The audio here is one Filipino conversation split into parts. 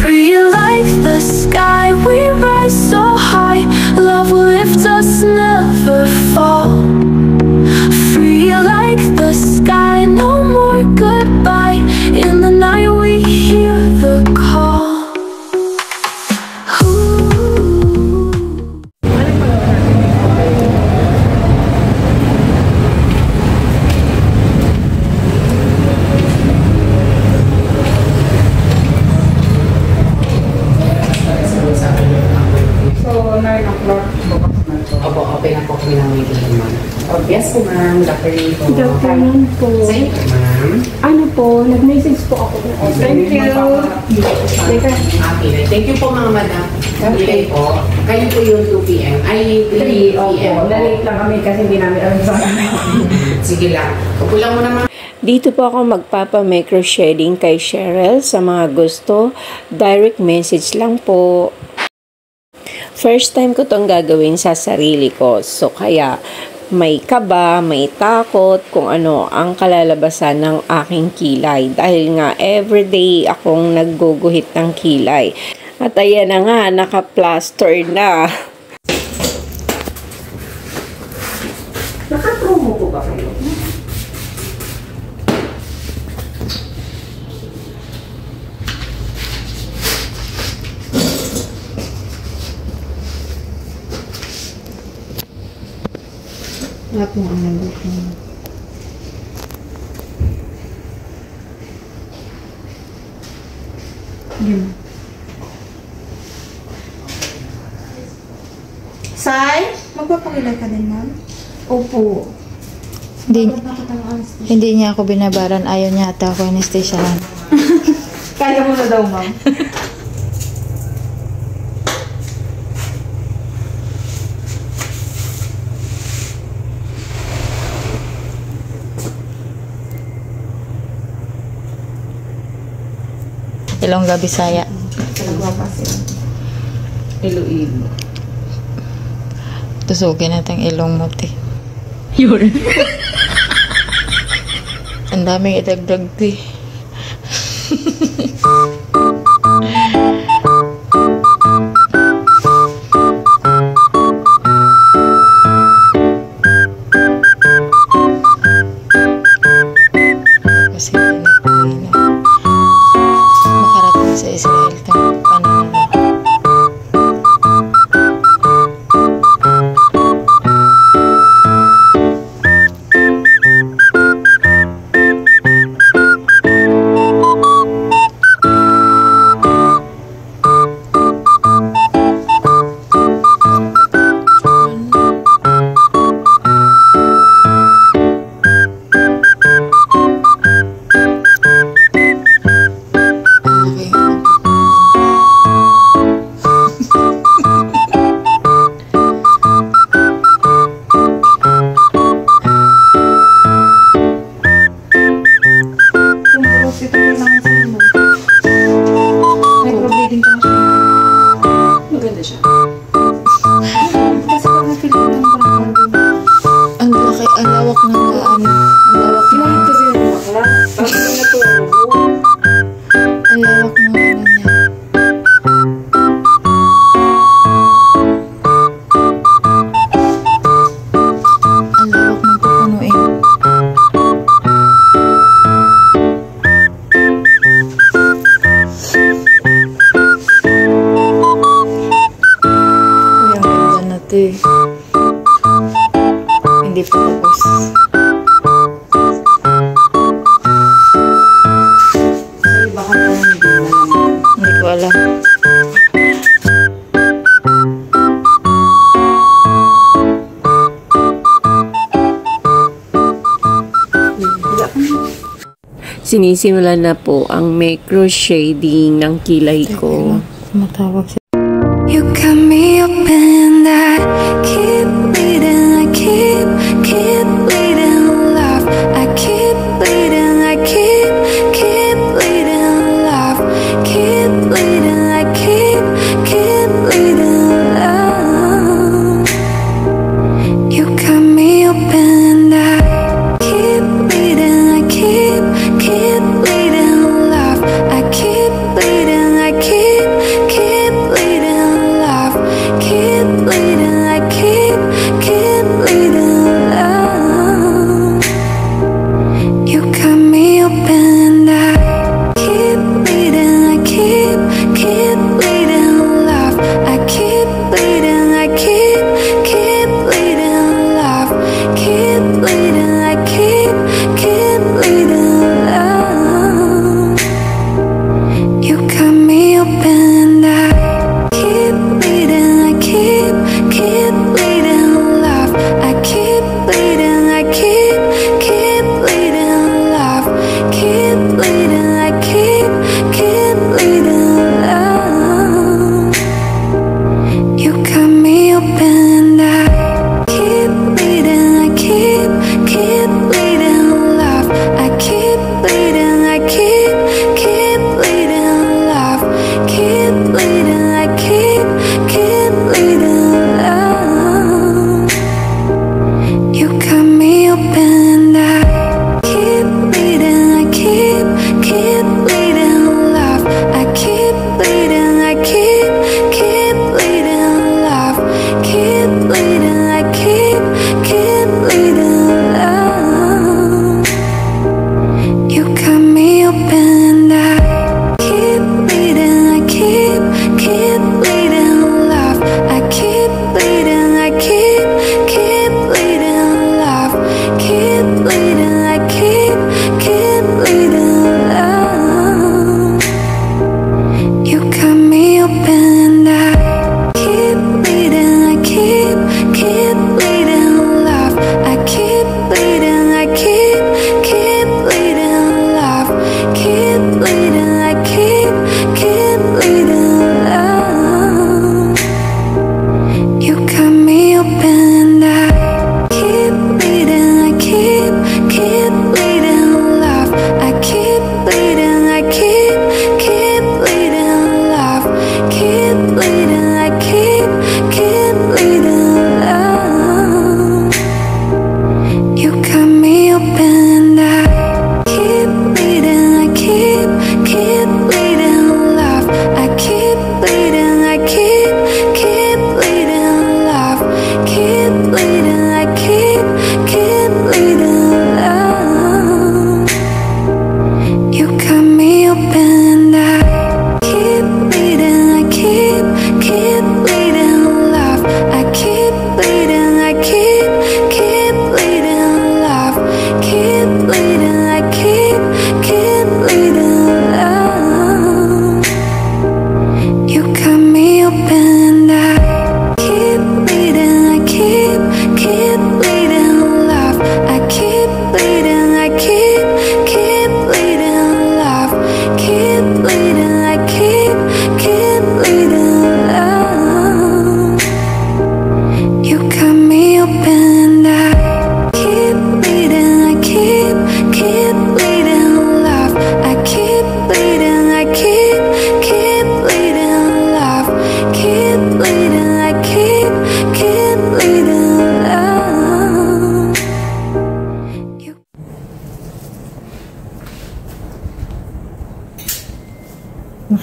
Free like the sky, we rise so high. Love will lift us, never fall. Free like the sky, no more goodbye. In the night we hear the call. Yes po, ma'am. Dr. po. Dr. po. Sa'yo po, ma'am. Ano po, nag-message po ako. Thank you. Okay. Thank you po, mga madam. Okay po. Kayo po yung 2 p.m. Ay, 3 p.m. Na-late lang kami kasi hindi namin alam sa Sige lang. Kukulang mo naman. Dito po ako magpapa-micro shading kay Cheryl. Sa mga gusto, direct message lang po. First time ko tong gagawin sa sarili ko. So, kaya may kaba, may takot kung ano ang kalalabasan ng aking kilay. Dahil nga, everyday akong nagguguhit ng kilay. At ayan na nga, naka-plaster na. Naka-promo po ba kayo? Wala pong ang nandito. Yun. Sai, magpapakilay ka din, ma'am? Opo. Hindi niya ako binabaran. Ayaw niya ata ako anesthesiahan. Kaya mo na daw, ma'am. Ilongga, Bisaya. Iloilo. Tusukin natin ilong mo, te. Yun. Ang daming idagdag, te. Kasi makarating sa Israel itong panahon. Hindi pa tapos. Hindi ko alam. Sinisimulan na po ang micro shading ng kilay ko. Matawag siya. You got me up in that. Keep bleeding, I keep bleeding alive. I keep bleeding, I keep bleeding alive. Keep bleeding, I keep bleeding alive. You got me up in that. Keep bleeding, I keep bleeding alive. I keep bleeding, I keep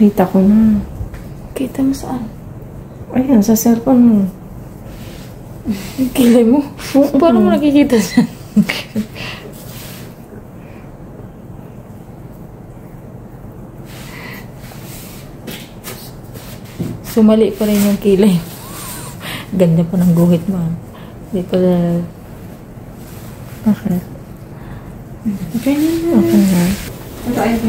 Nakita ko na. Kita mo saan? Ayan, sa cellphone mo. Kilay mo? Paano mo nakikita siya? Sumali pa rin yung kilay. Ganda pa ng guhit mo. Hindi pa na... Okay. Okay na. Okay na.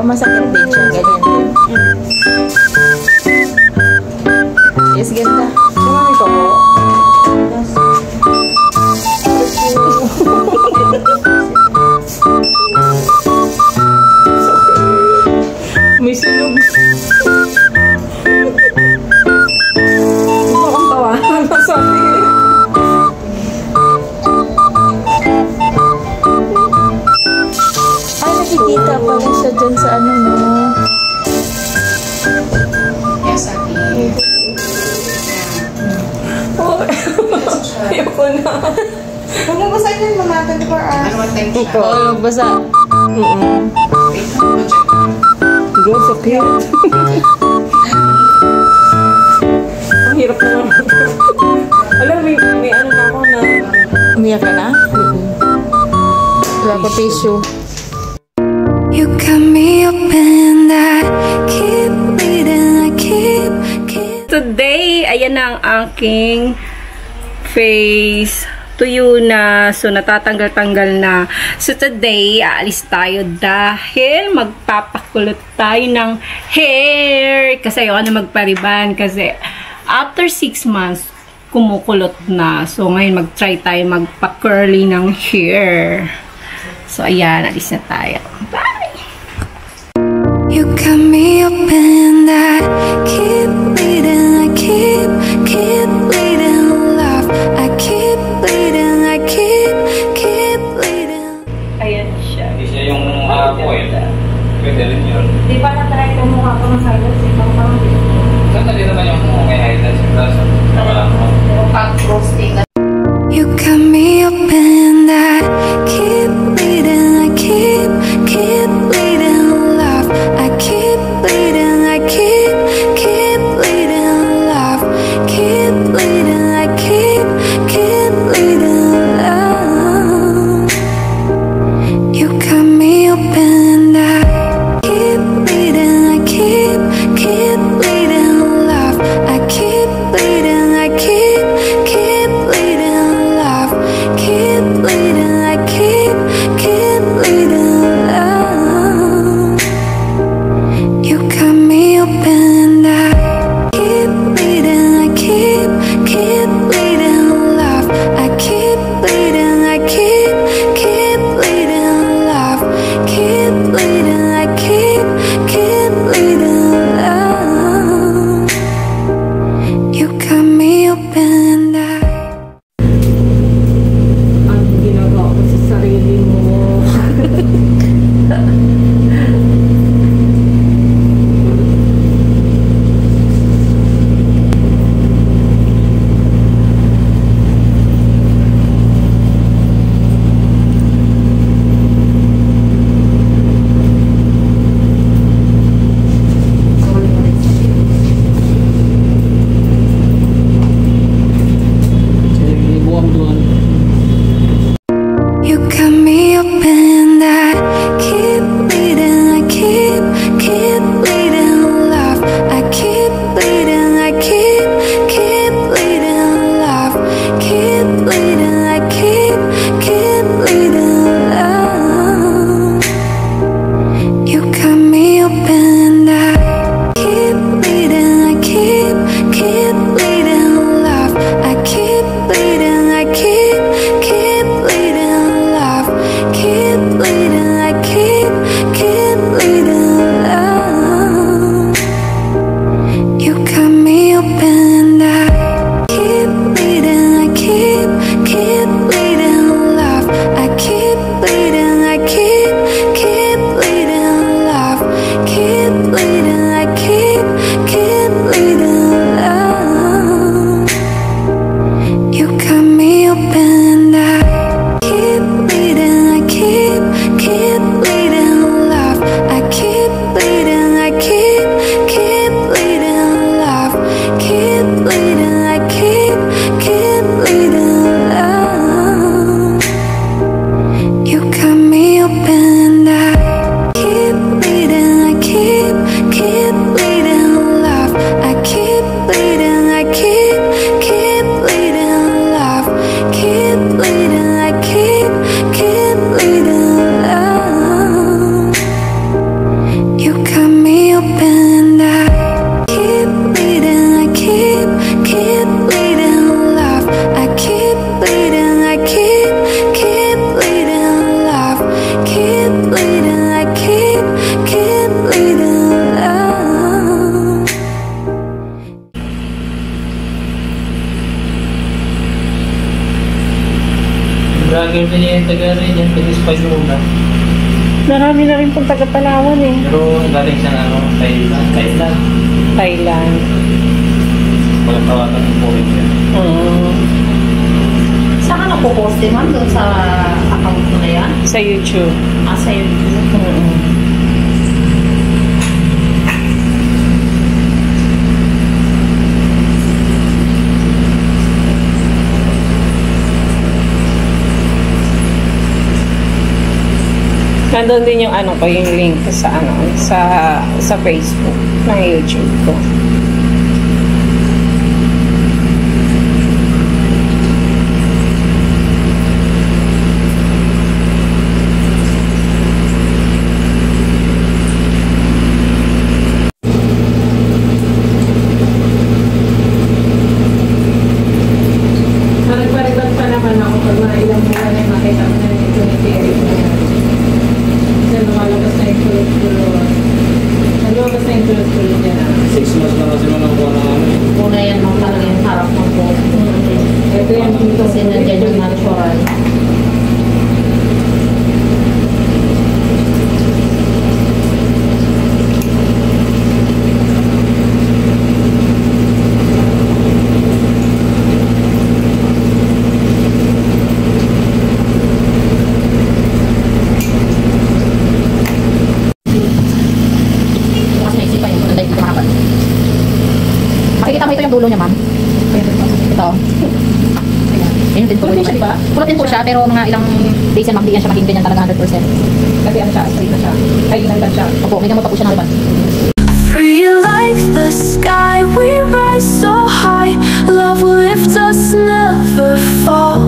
Masakit din siya, ganyan din. Yes, ganda. Sumami ka po. May sunog. Ito kang tawa. Masabi. Ay, nakikita pala siya dyan sa ano, no? Yes, Ate. Oh, ayoko na. Huwag mo basahin yun, mga 24 hours. Ano ang time siya? Oo, magbasa. Wait, check. Girl, so cute. Ang hirap naman. Alam, may ano na ako na. Umiyak ka na? Wala ko tissue. You got me up and I keep bleeding, I keep Today, ayan na ang aking face. Tuyo na. So, natatanggal-tanggal na. So, today, aalis tayo dahil magpapakulot tayo ng hair. Kasi ayoko na magpariban. Kasi, after 6 months, kumukulot na. So, ngayon, mag-try tayo magpa-curly ng hair. So, ayan. Alis na tayo. Bye! You got me up and I keep bleeding, I keep bleeding, love. I keep bleeding, I keep bleeding. Ayan siya. Hindi siya yung coil. Pwede rin yun. Di pa na-try ko mukha ko ng silence. Ibang parang Sandali naman yung may highlights yung braso. Wala mo. Pag-roasting. You got me up and I keep bleeding, I keep bleeding, love. I keep bleeding, I keep You cut me open and I keep bleeding, I keep bleeding love. I keep bleeding, I keep bleeding love. Keep bleeding, I keep bleeding love. You cut me open and I keep bleeding, I keep bleeding love. I keep bleeding, I keep bleeding love. Keep bleeding, I keep bleeding love. You cut me open and I keep bleeding, I keep bleeding love. I keep bleeding, I keep bleeding love. Keep bleeding, I keep bleeding love. You cut me open and I keep bleeding, I keep bleeding love. I keep bleeding, I keep bleeding love. Keep bleeding, I keep bleeding love. Vlogger din yung taga rin yan, taga-spice muna. Marami na rin pong taga-Palawan eh. Pero galing siya na Thailand. Thailand. Walang tawagan ng point yan. Saan ka napoposte, ma'am? Doon sa account mo na yan? Sa YouTube. Sa YouTube? Nandun din yung ano ko, yung link sa ano, sa Facebook ng YouTube ko. Nagparibat pa naman ako pag mga ilang buwan ay makita ko na ito ni Terry. Lumalabas na yung kulot-kulot. Nalabas na yung kulot-kulot niya na. 6 months na kasi manakuha na kami. Una yan mo talaga yung harap ng buhok. Ito yung dito. Kasi nandiyan yung natural. Makikita mo ito yung dulo niya, ma'am. Ito. Ayan din po. Pulot din po siya, pero mga ilang days yan, ma'am, di yan siya maging ganyan talaga 100%. Kasi ano siya, straight na siya. Ay, inanggan siya. Opo, may gamot pa po siya na naman. Free like the sky, we rise so high. Love will lift us, never fall.